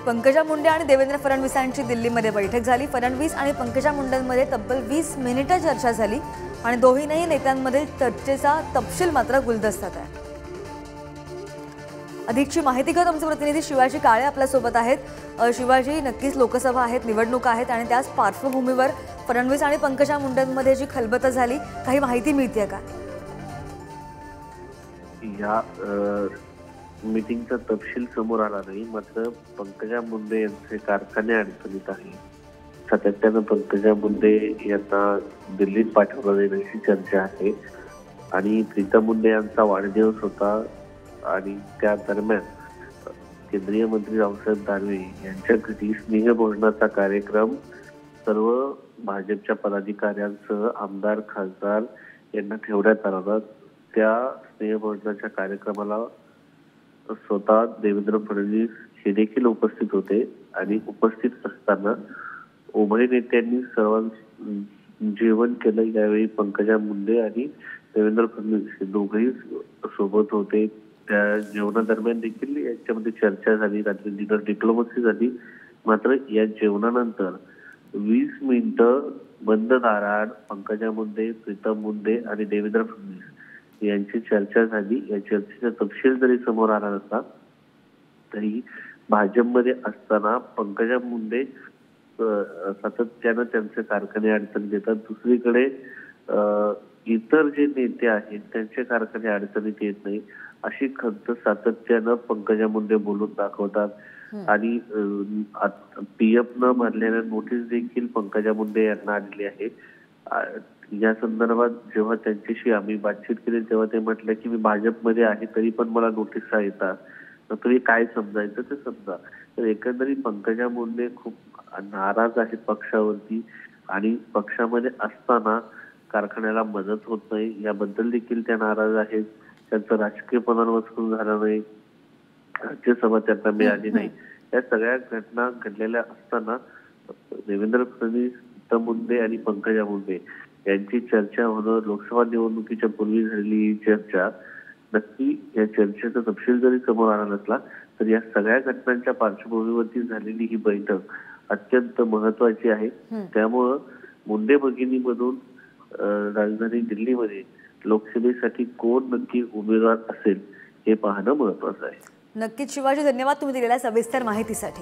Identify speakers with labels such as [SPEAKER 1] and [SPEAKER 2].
[SPEAKER 1] पंकजा मुंडे आणि देवेंद्र फडणवीसांची दिल्लीमध्ये बैठक झाली। फडणवीस आणि पंकजा मुंडेंमध्ये तब्बल 20 मिनिटे चर्चा झाली आणि दोन्ही नेत्यांमधील चर्चेचा तपशील मात्र गुलदस्त्यात आहे। अधिकची माहिती घेऊन आमचे प्रतिनिधी शिवाजी काळे आपल्या सोबत आहेत। शिवाजी, नक्कीच लोकसभा आहेत, निवडणूक आहेत आणि त्याच पार्श्वभूमीवर फडणवीस आणि पंकजा मुंडेंमध्ये जी खलबतं झाली, काही माहिती मिळते का?
[SPEAKER 2] या मीटिंगचा तपशील समोर आला नाही, मात्र पंकजा मुंडे यांचे कारखाने अडचणीत आहे। सातत्यानं पंकजा मुंडे यांना दिल्लीत पाठवलं जाईल अशी चर्चा आहे आणि प्रीतम मुंडे यांचा वाढदिवस होता आणि त्या दरम्यान केंद्रीय मंत्री रावसाहेब दानवे यांच्या घरी स्नेहभोजनाचा कार्यक्रम सर्व भाजपच्या पदाधिकाऱ्यांसह आमदार खासदार यांना ठेवण्यात आला। त्या स्नेहभोजनाच्या कार्यक्रमाला स्वतः देवेंद्र फडणवीस हे देखील उपस्थित होते आणि उपस्थित असताना उभय नेत्यांनी सर्वांना जेवण केलं। यावेळी पंकजा मुंडे आणि देवेंद्र फडणवीस हे दोघेही सोबत होते। त्या जेवणादरम्यान देखील याच्यामध्ये चर्चा झाली, रात्री डिनर डिप्लोमसी झाली। मात्र या जेवणानंतर 20 मिनिटं बंद दारात पंकजा मुंडे, प्रीतम मुंडे आणि देवेंद्र फडणवीस यांची चर्चा झाली। या चर्चेचा तपशील जरी समोर आला नसला तरी भाजपमध्ये असताना पंकजा मुंडे सातत्यानं त्यांचे कारखाने अडचणीत येतात, दुसरीकडे इतर जे नेते आहेत त्यांचे कारखाने अडचणीत येत नाही अशी खंत सातत्यानं पंकजा मुंडे बोलून दाखवतात आणि पीएफ न भरलेल्या नोटीस देखील पंकजा मुंडे यांना आलेली आहे। या संदर्भात जेव्हा त्यांच्याशी आम्ही बातचीत केली तेव्हा ते म्हटलं की मी भाजपमध्ये आहे तरी पण मला नोटीसा येतात, तर तुम्ही काय समजायचं ते समजा। तर एकंदरीत पंकजा मुंडे खूप नाराज आहेत पक्षावरती आणि पक्षामध्ये असताना कारखान्याला मदत होत नाही याबद्दल देखील त्या नाराज आहेत। त्यांचं राजकीय पुनर्वसन झालं नाही, राज्यसभा त्यांना मिळाली नाही। या सगळ्या घटना घडलेल्या असताना देवेंद्र फडणवीस, प्रीतम मुंडे आणि पंकजा मुंडे यांची चर्चा होणं, लोकसभा निवडणुकीच्या पूर्वी झालेली ही चर्चा, नक्की या चर्चेचा तपशील जरी समोर आला नसला तर या सगळ्या घटनांच्या पार्श्वभूमीवरती झालेली ही बैठक अत्यंत महत्वाची आहे। त्यामुळं मुंडे भगिनीमधून राजधानी दिल्लीमध्ये लोकसभेसाठी कोण नक्की उमेदवार असेल हे पाहणं महत्वाचं आहे।
[SPEAKER 1] नक्कीच शिवाजी, धन्यवाद तुम्ही दिलेल्या सविस्तर माहितीसाठी।